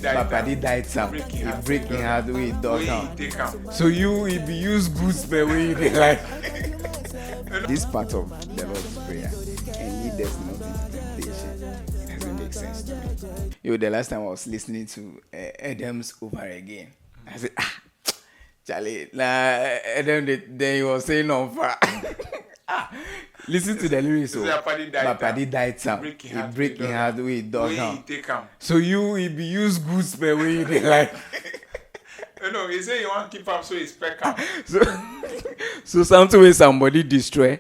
Papa died some. He breaking heart way it does now. So you if you use goods by way they like this part of the Lord's Prayer and lead us not into temptation. It doesn't make sense to me. The last time I was listening to Edem's Over Again, I said, Charlie, Edem, then he was saying on fire. Listen to the lyrics. Papa died some. He breaking heart way it does now. So you if you use goods by way they like. No, he said you want to keep up, so he's back up. So something when somebody destroy,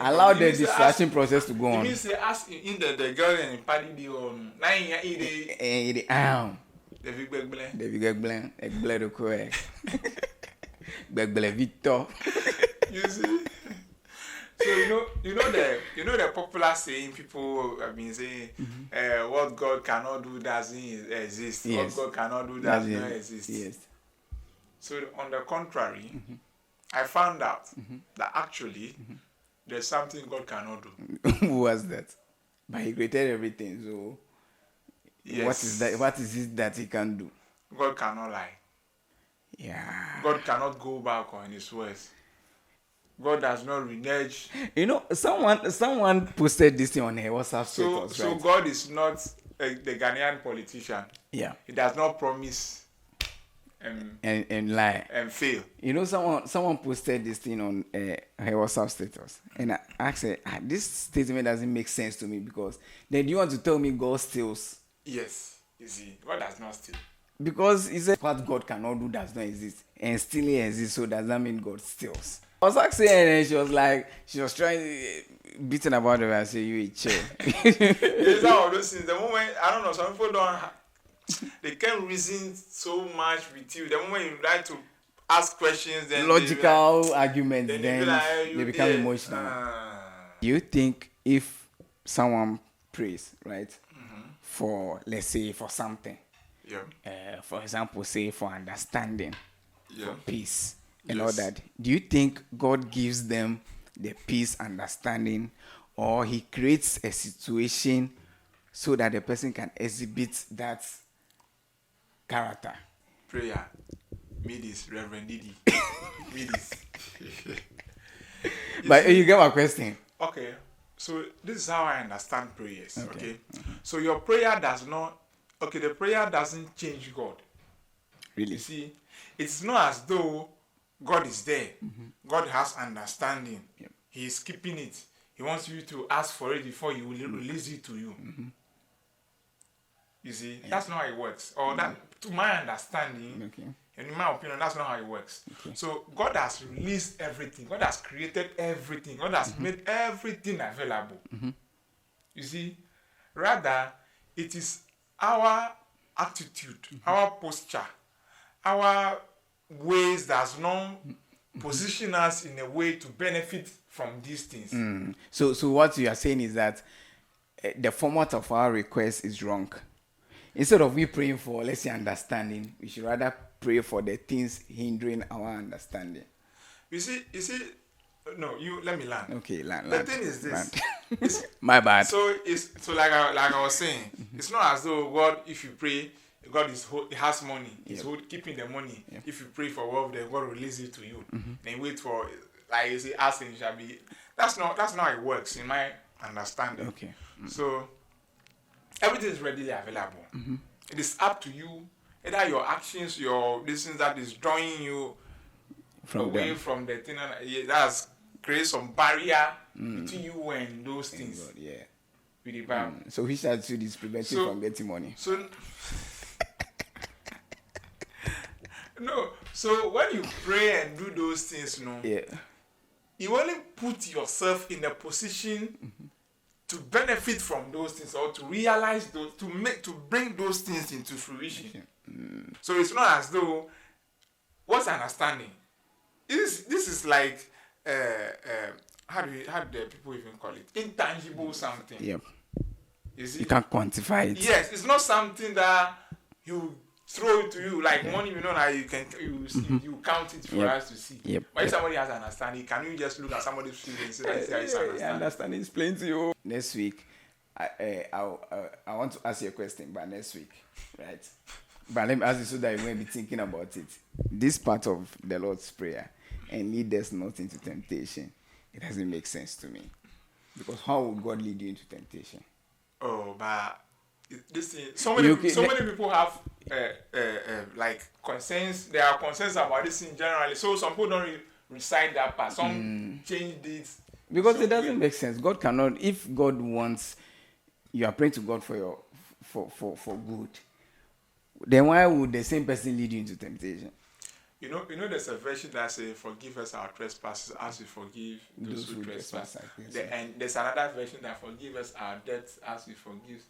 allow the distraction ask, process to go on. You mean say ask in the girl and the party the nine year the big blank, the correct. Victor. You see? So you know the popular saying people have been saying, what God cannot do doesn't exist. Yes. What God cannot do does not exist. Yes. So on the contrary, I found out that actually there's something God cannot do. Who was that? But he created everything. So yes. What is that? What is it that he can do? God cannot lie. Yeah. God cannot go back on his words. God does not renege. Someone posted this thing on her WhatsApp status. So God is not the Ghanaian politician. Yeah. He does not promise and lie and fail. Someone posted this thing on her WhatsApp status, and I asked her, this statement doesn't make sense to me because then you want to tell me God steals? Yes, you see, God does not steal. Because he said what God cannot do does not exist, and still exists, so does that mean God steals? I was asking her, and she was trying beating about it. I said, you a chill. It's all those things. The moment I don't know, some people don't. They can't reason so much with you. The moment you like to ask questions, then logical arguments, then they become there. Emotional. Do you think if someone prays, right, for, let's say, for something, for example, say for understanding, for peace, and all that, do you think God gives them the peace, understanding, or he creates a situation so that the person can exhibit that character? Prayer. Me this, Reverend Didi. Me this. But you get my question. Okay. So this is how I understand prayers. Okay. So your prayer does not. Okay, the prayer doesn't change God. Really? You see, it's not as though God is there. God has understanding. Yep. He is keeping it. He wants you to ask for it before he will release it to you. You see, that's not how it works. Or that, to my understanding, and in my opinion, that's not how it works. So God has released everything. God has created everything. God has made everything available. You see, rather, it is our attitude, our posture, our ways that's not position us in a way to benefit from these things. So what you are saying is that the format of our request is wrong. Instead of we praying for, let's say, understanding, we should rather pray for the things hindering our understanding. You see, no, let me learn. Okay, learn. The thing is this. My bad. So like I was saying, it's not as though God, if you pray, God has money. He's keeping the money. If you pray for wealth, then God will release it to you. Then wait for, like you say, asking shall be. That's not how it works in my understanding. Okay. So everything is readily available. It is up to you, either your actions, your things that is drawing you away from the thing. That's create some barrier between you and those things. God, with the Bible. So which attitude is preventing from getting money? So when you pray and do those things, you only put yourself in a position to benefit from those things or to realize those, to bring those things into fruition. So it's not as though, what's understanding? This is like how do the people even call it? Intangible something. Yep. You can't quantify it. Yes, it's not something that you throw it to you like money. You know that you count it for us to see. But if somebody has understanding, can you just look at somebody's feelings and say that it's understanding? Understanding is plain to you. Next week, I want to ask you a question by next week, right? But let me ask you so that you won't be thinking about it. This part of the Lord's Prayer, and lead us not into temptation, it doesn't make sense to me. Because how would God lead you into temptation? Oh, but this thing, so many people have like concerns. There are concerns about this thing generally. So some people don't recite that part. Some change this. Because it doesn't make sense. God cannot. If God wants, you are praying to God for your for good. Then why would the same person lead you into temptation? You know, there's a version that says, "Forgive us our trespasses, as we forgive those who trespass." And there's another version that forgive us our debts, as we forgive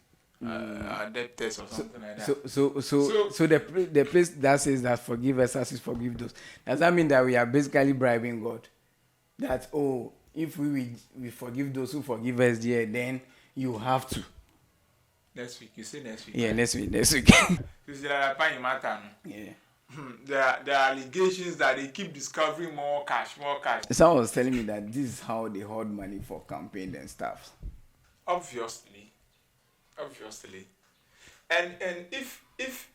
our debtors, or something like that. So the place that says that forgive us as we forgive those, does that mean that we are basically bribing God? That if we forgive those who forgive us, then you have to. Next week, you say next week. Yeah, right? next week. You see that matter. Yeah. There are allegations that they keep discovering more cash. Someone was telling me that this is how they hoard money for campaign and stuff. Obviously. And if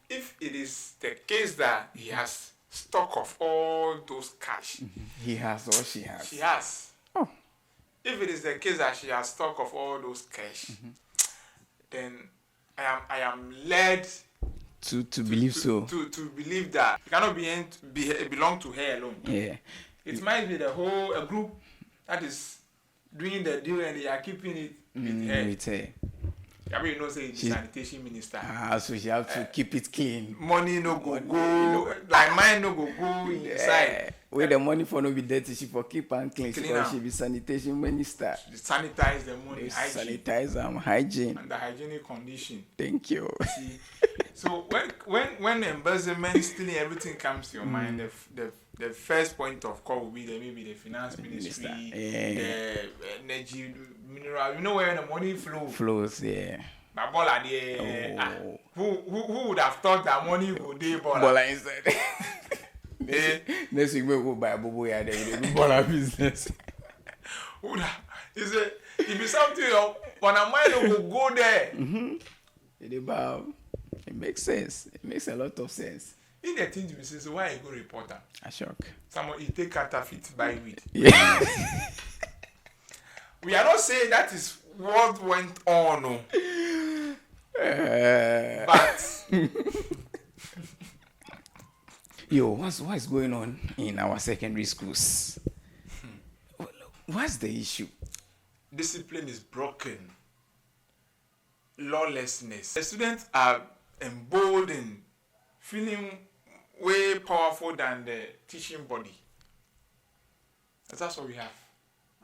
it is the case that he has stock of all those cash. He has or she has. She has. Oh. If it is the case that she has stock of all those cash, then I am led to believe so. To believe that it cannot belong to her alone. Yeah. It might be a group that is doing the deal and they are keeping it with her. I mean, say the sanitation minister. So she have to keep it clean. Money no go, like mine no go inside. Where the money for no be dirty, she for keep and clean. She be sanitation minister. Sanitize the money, hygiene. Sanitize hygiene. And the hygienic condition. Thank you. See, so when embezzlement, stealing, everything comes to your mind, the first point of call will be maybe the finance ministry, the energy, mineral. You know where the money flows. Yeah. But Bola there. Who would have thought that money would be Bola inside? Next week we go buy a bobo here. They do Bola business. It be something when a man will go there. It makes sense. It makes a lot of sense. In the things we say, so why you go reporter? A shock. Someone you take counterfeit by weed. Yeah. We are not saying that is what went on, no. But what's going on in our secondary schools? What's the issue? Discipline is broken. Lawlessness. The students are emboldened, feeling way powerful than the teaching body. That's what we have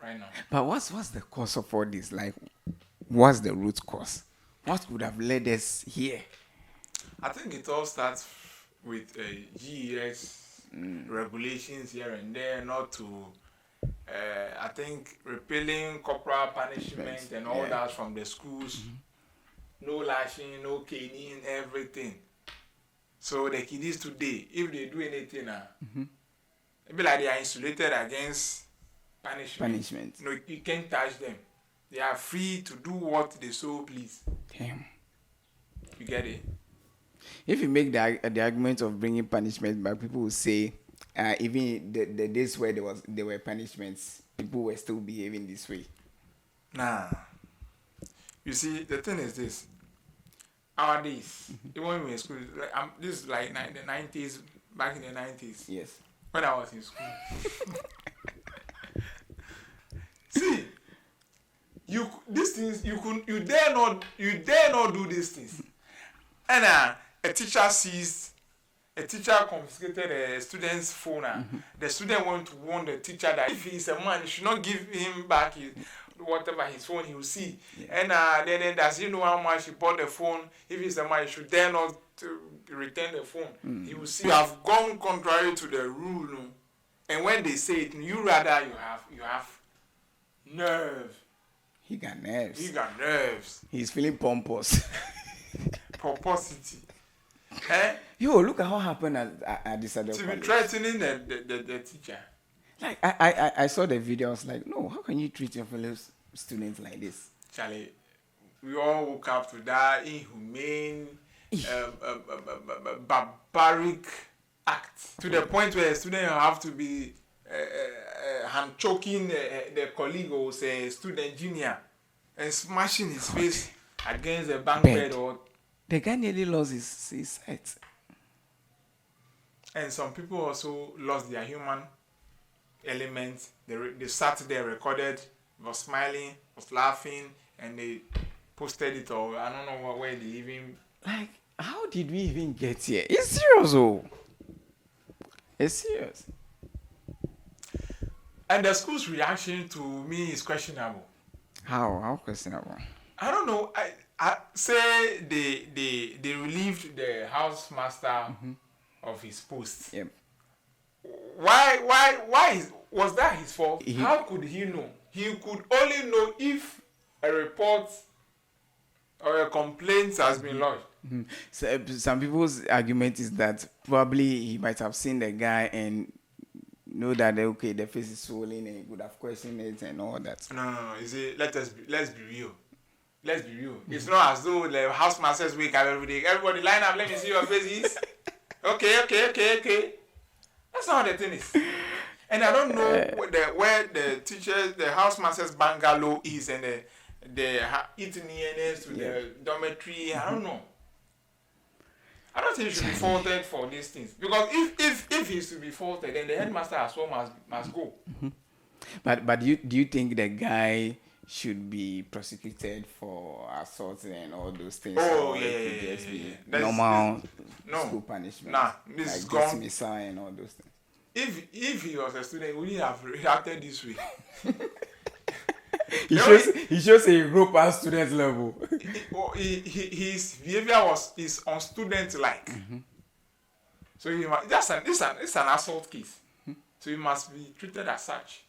right now. But what's the cause of all this? Like, what's the root cause? What would have led us here? I think it all starts with GES regulations here and there, not to, I think, repealing corporal punishment and all that from the schools. No lashing, no caning, everything. So the kiddies today, if they do anything, it be like they are insulated against punishment. No, you can't touch them. They are free to do what they so please. Damn. You get it? If you make the argument of bringing punishment back, people will say, even the days where there were punishments, people were still behaving this way. Nah. You see, the thing is this. Our days, even when we were in school, this is like the 90s, back in the 90s. Yes. When I was in school. See, these things you dare not do these things. And a teacher confiscated a student's phone. The student went to warn the teacher that if he is a man, he should not give him back whatever his phone he will see. And then does he know how much he bought the phone? If he's a man, he should dare not return the phone. He will see. You have gone contrary to the rule. No? And when they say it, you rather you have nerve. He got nerves. He's feeling pompous. Pomposity. Yo, look at what happened at this other to be threatening the teacher. Like I saw the video. I was like, no, how can you treat your fellow students like this? Charlie, we all woke up to that inhumane, barbaric act to the point where a student have to be hand choking the colleague or say student junior and smashing his face against the bank bed. Or the guy nearly lost his sight. And some people also lost their human element. They sat there, recorded, was smiling, was laughing, and they posted it. Or I don't know where they even. Like, how did we even get here? It's serious, oh. It's serious. And the school's reaction to me is questionable. How questionable? I don't know. I say they relieved the housemaster of his post. Yep. Why was that his fault? How could he know? He could only know if a report or a complaint has been lodged. So, some people's argument is that probably he might have seen the guy and know that okay, the face is swollen and he could have questioned it and all that. No. You see, let's be real. Let's be real. It's not as though the housemasters wake up every day. Everybody line up. Let me see your faces. Okay. That's not how the thing is. And I don't know where the teachers, the housemaster's bungalow is, and the eating nearness to the dormitory. I don't know. I don't think he should be faulted for these things, because if he's to be faulted, then the headmaster as well must go. But do you think the guy should be prosecuted for assault and all those things? Oh, yeah. Normal school punishment. Nah, this like is gone. dismissal and all those things. If he was a student, he wouldn't have reacted this way. He shows a group at student level. His behavior is on student like. So it's an assault case. So he must be treated as such.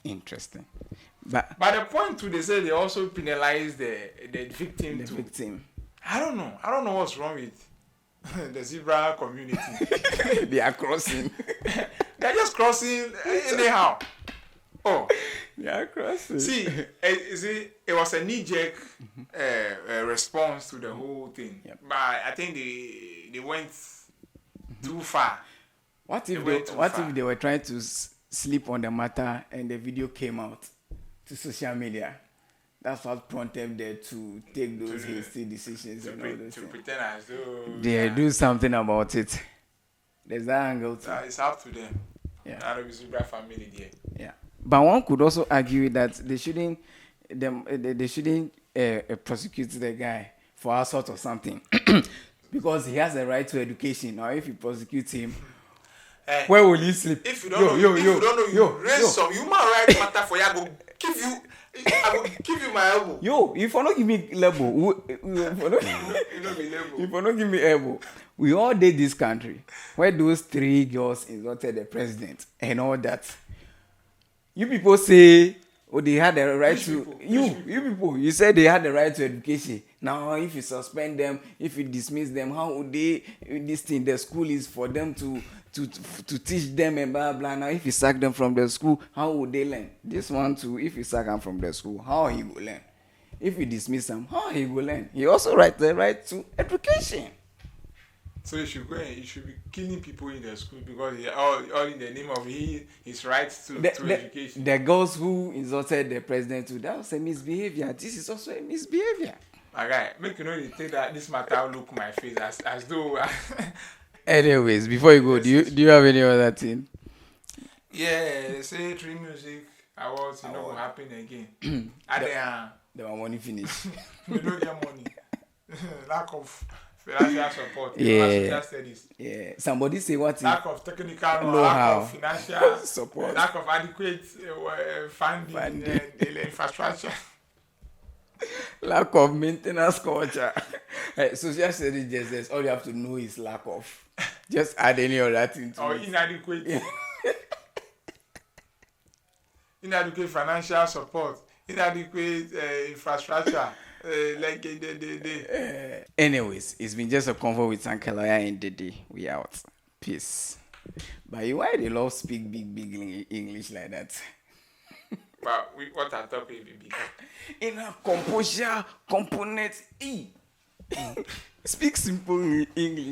Interesting. But the point too, they say they also penalize the victim the too. victim. I don't know what's wrong with the zebra community. They are crossing. They're just crossing anyhow. Oh, they are crossing. See, it was a knee-jerk response to the whole thing. Yep. But I think they went too far. What if they were trying to sleep on the matter and the video came out to social media? That's what prompted them to take those hasty decisions and all those things. Pretend as though they do something about it. There's that angle too. It's up to them. Yeah. Out of the Zebra family there. Yeah. But one could also argue that they shouldn't prosecute the guy for assault or something because he has a right to education. Now, if you prosecute him, where will he sleep? If you don't know, raise some human rights matter for you. I will give you my elbow. If you not give me elbow, if you not give me elbow, we all did this country where those 3 girls insulted the president and all that. You people say, they had the right to. You people, you said they had the right to education. Now, if you suspend them, if you dismiss them, how would they? This thing, the school is for them to teach them and blah blah. Now, if you sack them from the school, how would they learn? This one too. If you sack them from the school, how he will learn? If you dismiss them, how he will learn? He also the right to education. So you should be killing people in the school because all in the name of his rights to education. The girls who insulted the president too, that was a misbehavior. This is also a misbehavior. Alright, make you know you think that this matter look my face as though. Anyways, before you go, do you have any other thing? Yeah, they say 3Music Awards not gonna happen again. The money finish. We don't get money. Lack of financial support. Yeah. Studies. Yeah. Somebody say what? Lack of technical know-how. Lack of financial support. Lack of adequate funding and infrastructure. Lack of maintenance culture. Social studies just all you have to know is lack of. Just add any other thing to or it. Inadequate. Yeah. Inadequate financial support. Inadequate infrastructure. Anyways, it's been just a convo with Sankalaya and Dede. We out. Peace. But why they love speak big English like that? But what I talk will be In a composure component E. Speak simple English.